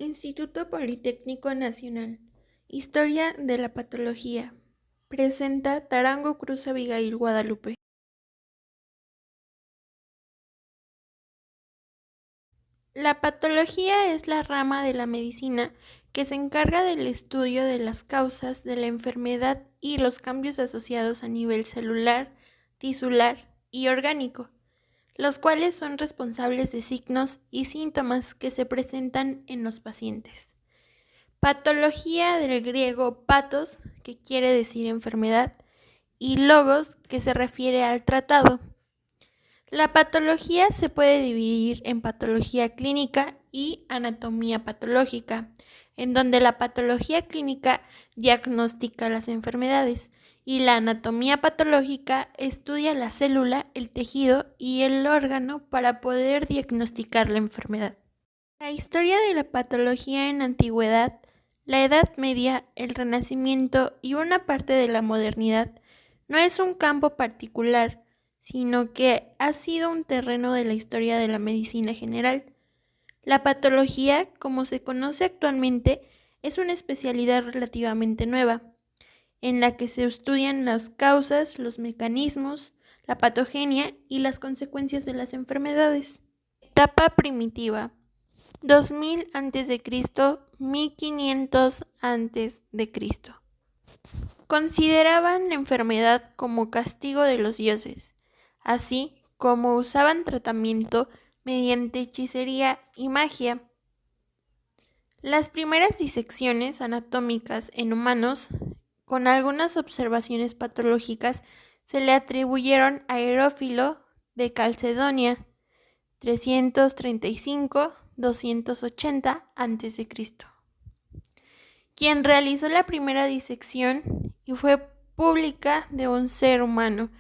Instituto Politécnico Nacional. Historia de la patología. Presenta Tarango Cruz Abigail Guadalupe. La patología es la rama de la medicina que se encarga del estudio de las causas de la enfermedad y los cambios asociados a nivel celular, tisular y orgánico, los cuales son responsables de signos y síntomas que se presentan en los pacientes. Patología del griego pathos, que quiere decir enfermedad, y logos, que se refiere al tratado. La patología se puede dividir en patología clínica y anatomía patológica, en donde la patología clínica diagnostica las enfermedades y la anatomía patológica estudia la célula, el tejido y el órgano para poder diagnosticar la enfermedad. La historia de la patología en antigüedad, la Edad Media, el Renacimiento y una parte de la modernidad no es un campo particular, sino que ha sido un terreno de la historia de la medicina general. La patología, como se conoce actualmente, es una especialidad relativamente nueva, en la que se estudian las causas, los mecanismos, la patogenia y las consecuencias de las enfermedades. Etapa primitiva. 2000 a.C., 1500 a.C. Consideraban la enfermedad como castigo de los dioses, así como usaban tratamiento mediante hechicería y magia. Las primeras disecciones anatómicas en humanos, con algunas observaciones patológicas, se le atribuyeron a Herófilo de Calcedonia, 335-280 a.C., quien realizó la primera disección y fue pública de un ser humano,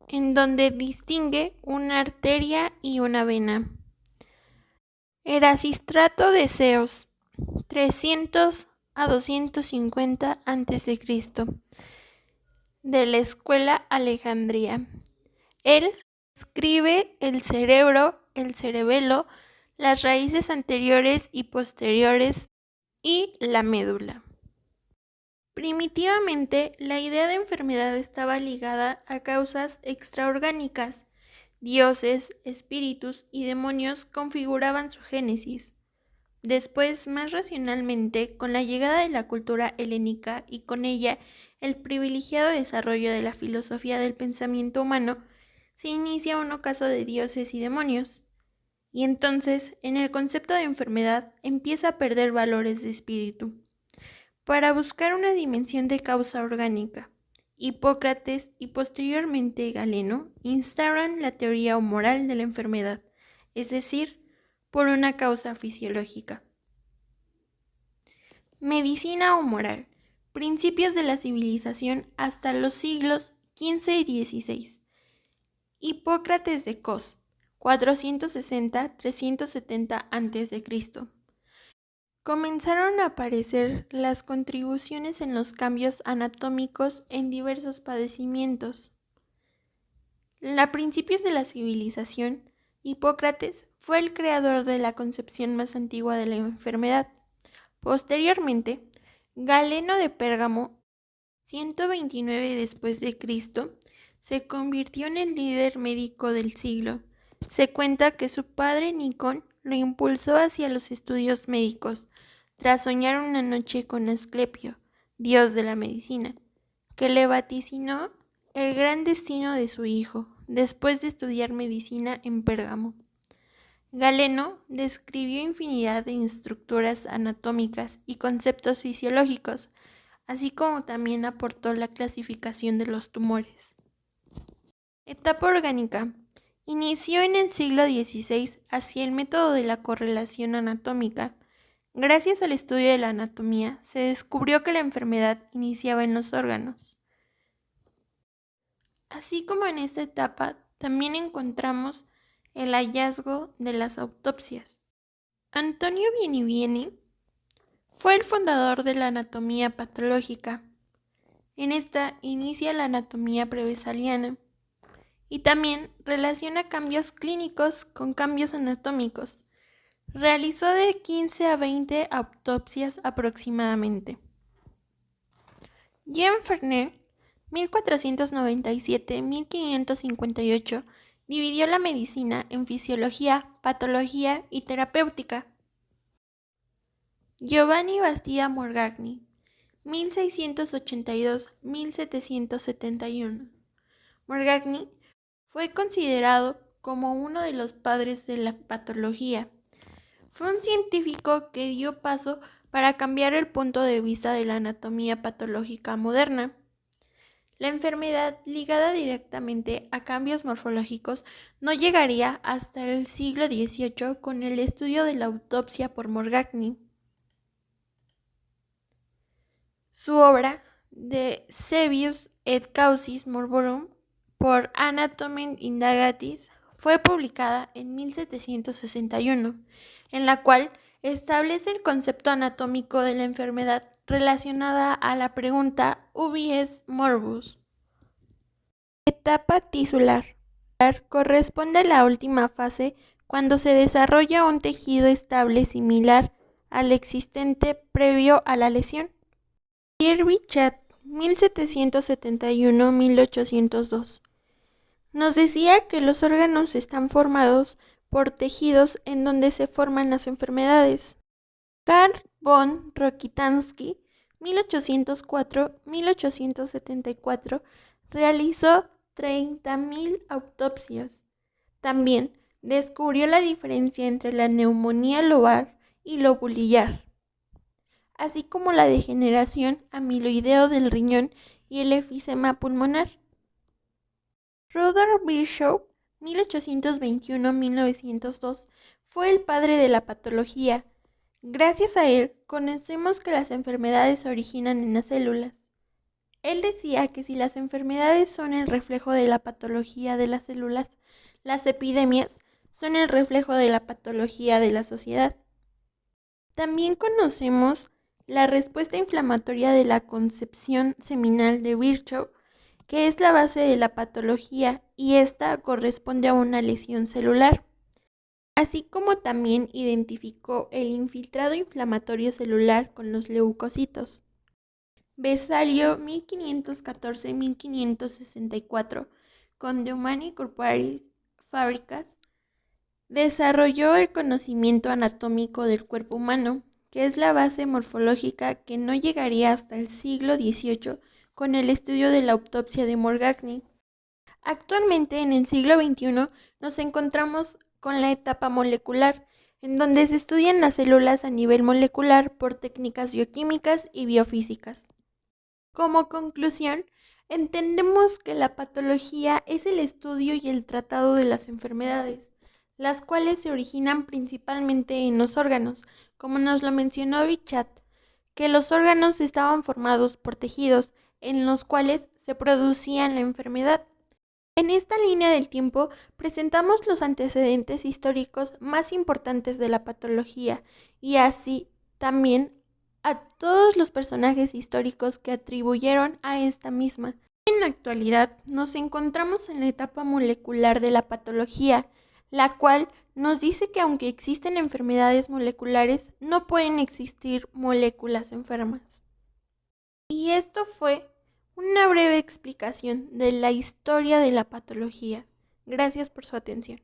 en donde distingue una arteria y una vena. Erasistrato de Ceos, 300-250 a.C., de la escuela Alejandría. Él describe el cerebro, el cerebelo, las raíces anteriores y posteriores y la médula. Primitivamente, la idea de enfermedad estaba ligada a causas extraorgánicas. Dioses, espíritus y demonios configuraban su génesis. Después, más racionalmente, con la llegada de la cultura helénica y con ella el privilegiado desarrollo de la filosofía del pensamiento humano, se inicia un ocaso de dioses y demonios. Y entonces, en el concepto de enfermedad, empieza a perder valores de espíritu, para buscar una dimensión de causa orgánica. Hipócrates y posteriormente Galeno instauran la teoría humoral de la enfermedad, es decir, por una causa fisiológica. Medicina humoral. Principios de la civilización hasta los siglos XV y XVI. Hipócrates de Cos, 460-370 a.C. Comenzaron a aparecer las contribuciones en los cambios anatómicos en diversos padecimientos. A principios de la civilización, Hipócrates fue el creador de la concepción más antigua de la enfermedad. Posteriormente, Galeno de Pérgamo, 129 después de Cristo, se convirtió en el líder médico del siglo. Se cuenta que su padre Nicón lo impulsó hacia los estudios médicos, tras soñar una noche con Asclepio, dios de la medicina, que le vaticinó el gran destino de su hijo, después de estudiar medicina en Pérgamo. Galeno describió infinidad de estructuras anatómicas y conceptos fisiológicos, así como también aportó la clasificación de los tumores. Etapa orgánica. Inició en el siglo XVI hacia el método de la correlación anatómica. Gracias al estudio de la anatomía, se descubrió que la enfermedad iniciaba en los órganos. Así como en esta etapa, también encontramos el hallazgo de las autopsias. Antonio Binibieni fue el fundador de la anatomía patológica. En esta inicia la anatomía prevesaliana y también relaciona cambios clínicos con cambios anatómicos. Realizó de 15 a 20 autopsias aproximadamente. Jean Fernet, 1497-1558, dividió la medicina en fisiología, patología y terapéutica. Giovanni Battista Morgagni, 1682-1771. Morgagni fue considerado como uno de los padres de la patología. Fue un científico que dio paso para cambiar el punto de vista de la anatomía patológica moderna. La enfermedad, ligada directamente a cambios morfológicos, no llegaría hasta el siglo XVIII con el estudio de la autopsia por Morgagni. Su obra De Cebius et Causis Morborum por Anatomy Indagatis fue publicada en 1761, en la cual establece el concepto anatómico de la enfermedad relacionada a la pregunta ubi es morbus. Etapa tisular. Corresponde a la última fase cuando se desarrolla un tejido estable similar al existente previo a la lesión. Pierre Bichat, 1771-1802, nos decía que los órganos están formados por tejidos en donde se forman las enfermedades. Karl von Rokitansky, 1804-1874, realizó 30.000 autopsias. También descubrió la diferencia entre la neumonía lobar y lobulillar, así como la degeneración amiloideo del riñón y el efisema pulmonar. Rudolf Virchow, 1821-1902, fue el padre de la patología. Gracias a él, conocemos que las enfermedades se originan en las células. Él decía que si las enfermedades son el reflejo de la patología de las células, las epidemias son el reflejo de la patología de la sociedad. También conocemos la respuesta inflamatoria de la concepción seminal de Virchow, que es la base de la patología, y esta corresponde a una lesión celular. Así como también identificó el infiltrado inflamatorio celular con los leucocitos. Vesalio, 1514-1564, con The Humane Corporis Fabricas, desarrolló el conocimiento anatómico del cuerpo humano, que es la base morfológica que no llegaría hasta el siglo XVIII con el estudio de la autopsia de Morgagni. Actualmente, en el siglo XXI, nos encontramos con la etapa molecular, en donde se estudian las células a nivel molecular por técnicas bioquímicas y biofísicas. Como conclusión, entendemos que la patología es el estudio y el tratado de las enfermedades, las cuales se originan principalmente en los órganos, como nos lo mencionó Bichat, que los órganos estaban formados por tejidos en los cuales se producía la enfermedad. En esta línea del tiempo presentamos los antecedentes históricos más importantes de la patología y así también a todos los personajes históricos que atribuyeron a esta misma. En la actualidad nos encontramos en la etapa molecular de la patología, la cual nos dice que aunque existen enfermedades moleculares, no pueden existir moléculas enfermas. Y esto fue una breve explicación de la historia de la patología. Gracias por su atención.